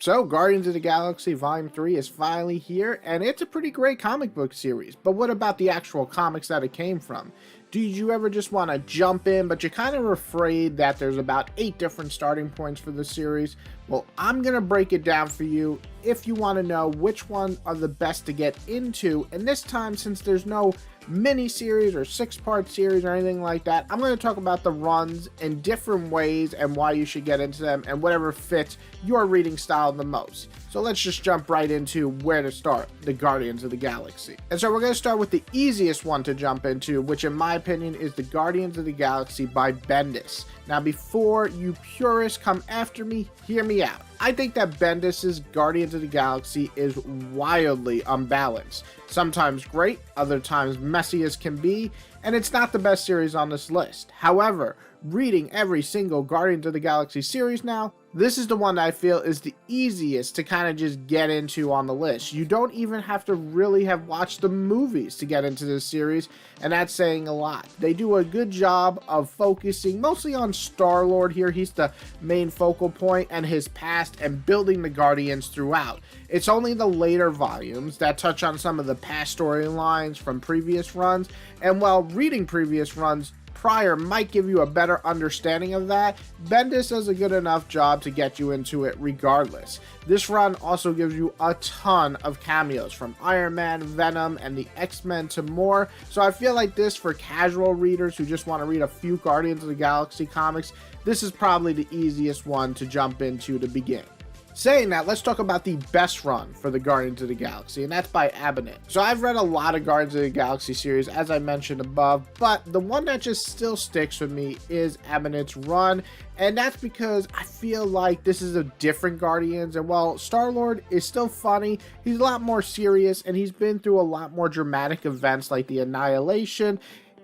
So, Guardians of the Galaxy Volume 3 is finally here, and it's a pretty great comic book series. But what about the actual comics that it came from? Did you ever just want to jump in, but you're kind of afraid that there's about 8 different starting points for the series? Well, I'm going to break it down for you if you want to know which one are the best to get into. And this time, since there's no mini-series or 6-part series or anything like that, I'm going to talk about the runs in different ways and why you should get into them and whatever fits your reading style the most. So let's just jump right into where to start, the Guardians of the Galaxy. And so we're going to start with the easiest one to jump into, which in my opinion is the Guardians of the Galaxy by Bendis. Now before you purists come after me, hear me out. I think that Bendis's Guardians of the Galaxy is wildly unbalanced. Sometimes great, other times messy as can be, and it's not the best series on this list. However, reading every single Guardians of the Galaxy series now, this is the one that I feel is the easiest to kind of just get into on the list. You don't even have to really have watched the movies to get into this series, and that's saying a lot. They do a good job of focusing mostly on Star-Lord here. He's the main focal point, and his past, and building the Guardians throughout. It's only the later volumes that touch on some of the past storylines from previous runs, and while reading previous runs prior might give you a better understanding of that, Bendis does a good enough job to get you into it regardless. This run also gives you a ton of cameos from Iron Man, Venom, and the X-Men to more, so I feel like this, for casual readers who just want to read a few Guardians of the Galaxy comics, this is probably the easiest one to jump into to begin. Saying that, let's talk about the best run for the Guardians of the Galaxy, and that's by Abnett. So I've read a lot of Guardians of the Galaxy series, as I mentioned above, but the one that just still sticks with me is Abnett's run, and that's because I feel like this is a different Guardians, and while Star-Lord is still funny, he's a lot more serious, and he's been through a lot more dramatic events like the Annihilation,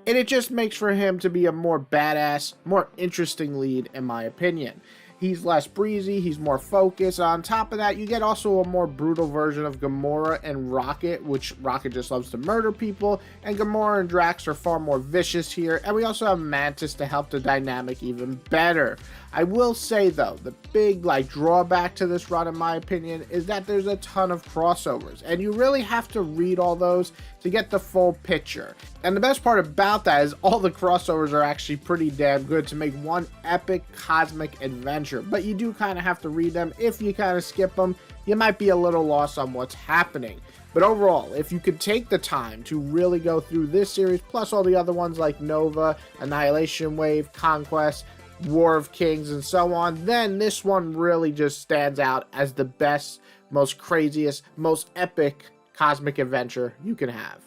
and it just makes for him to be a more badass, more interesting lead, in my opinion. He's less breezy, he's more focused. On top of that, you get also a more brutal version of Gamora and Rocket, which Rocket just loves to murder people, and Gamora and Drax are far more vicious here, and we also have Mantis to help the dynamic even better. I will say though, the big drawback to this run in my opinion is that there's a ton of crossovers, and you really have to read all those to get the full picture. And the best part about that is all the crossovers are actually pretty damn good to make one epic cosmic adventure, but you do kind of have to read them. If you kind of skip them, you might be a little lost on what's happening. But overall, if you could take the time to really go through this series, plus all the other ones like Nova, Annihilation Wave, Conquest, War of Kings, and so on, then this one really just stands out as the best, most craziest, most epic cosmic adventure you can have.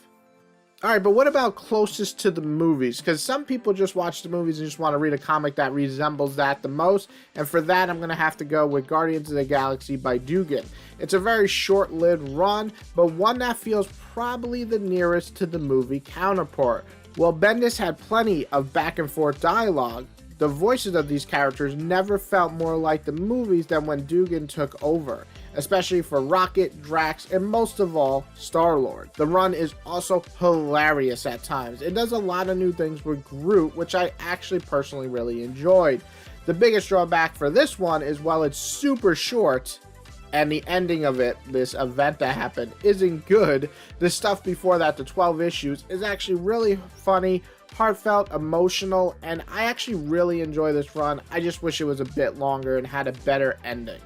Alright, but what about closest to the movies? Because some people just watch the movies and just want to read a comic that resembles that the most, and for that I'm going to have to go with Guardians of the Galaxy by Duggan. It's a very short-lived run, but one that feels probably the nearest to the movie counterpart. While Bendis had plenty of back-and-forth dialogue, the voices of these characters never felt more like the movies than when Duggan took over, especially for Rocket, Drax, and most of all, Star-Lord. The run is also hilarious at times. It does a lot of new things with Groot, which I actually personally really enjoyed. The biggest drawback for this one is while it's super short, and the ending of it, this event that happened, isn't good, the stuff before that, the 12 issues, is actually really funny, heartfelt, emotional, and I actually really enjoy this run. I just wish it was a bit longer and had a better ending.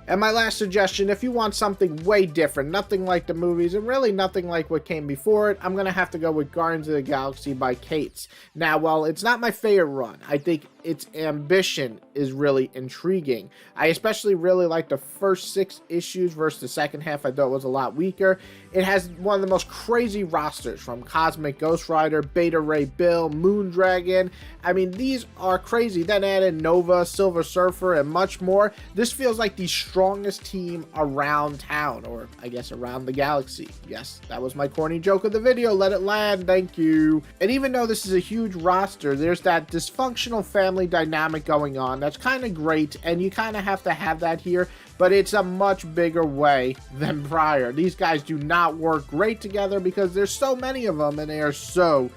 And my last suggestion, if you want something way different, nothing like the movies, and really nothing like what came before it, I'm going to have to go with Guardians of the Galaxy by Cates. Now, while it's not my favorite run, I think its ambition is really intriguing. I especially really like the first 6 issues versus the second half I thought was a lot weaker. It has one of the most crazy rosters, from Cosmic Ghost Rider, Beta Ray Bill, Moondragon. I mean, these are crazy. Then added Nova, Silver Surfer, and much more. This feels like the strongest team around town, or I guess around the galaxy. Yes, that was my corny joke of the video. Let it land, thank you. And even though this is a huge roster, there's that dysfunctional family dynamic going on that's kind of great, and you kind of have to have that here, but it's a much bigger way than prior. These guys do not work great together because there's so many of them and they are so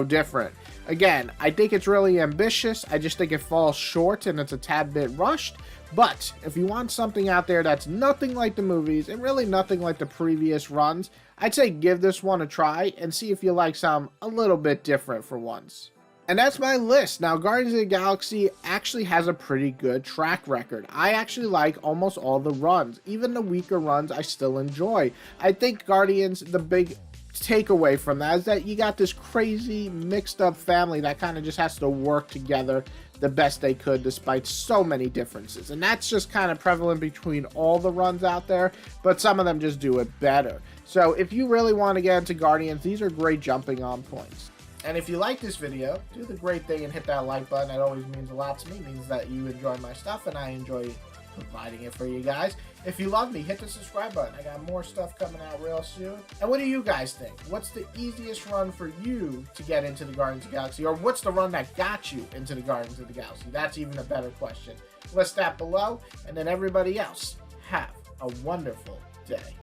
different. Again, I think it's really ambitious. I just think it falls short and it's a tad bit rushed, But if you want something out there that's nothing like the movies and really nothing like the previous runs, I'd say give this one a try and see if you like some a little bit different for once. And that's my list. Now, Guardians of the Galaxy actually has a pretty good track record. I actually like almost all the runs. Even the weaker runs, I still enjoy. I think Guardians, the big takeaway from that is that you got this crazy mixed up family that kind of just has to work together the best they could despite so many differences. And that's just kind of prevalent between all the runs out there, but some of them just do it better. So if you really want to get into Guardians, these are great jumping on points. And if you like this video, do the great thing and hit that like button. It always means a lot to me. It means that you enjoy my stuff and I enjoy providing it for you guys. If you love me, hit the subscribe button. I got more stuff coming out real soon. And what do you guys think? What's the easiest run for you to get into the Guardians of the Galaxy? Or what's the run that got you into the Guardians of the Galaxy? That's even a better question. List that below. And then everybody else, have a wonderful day.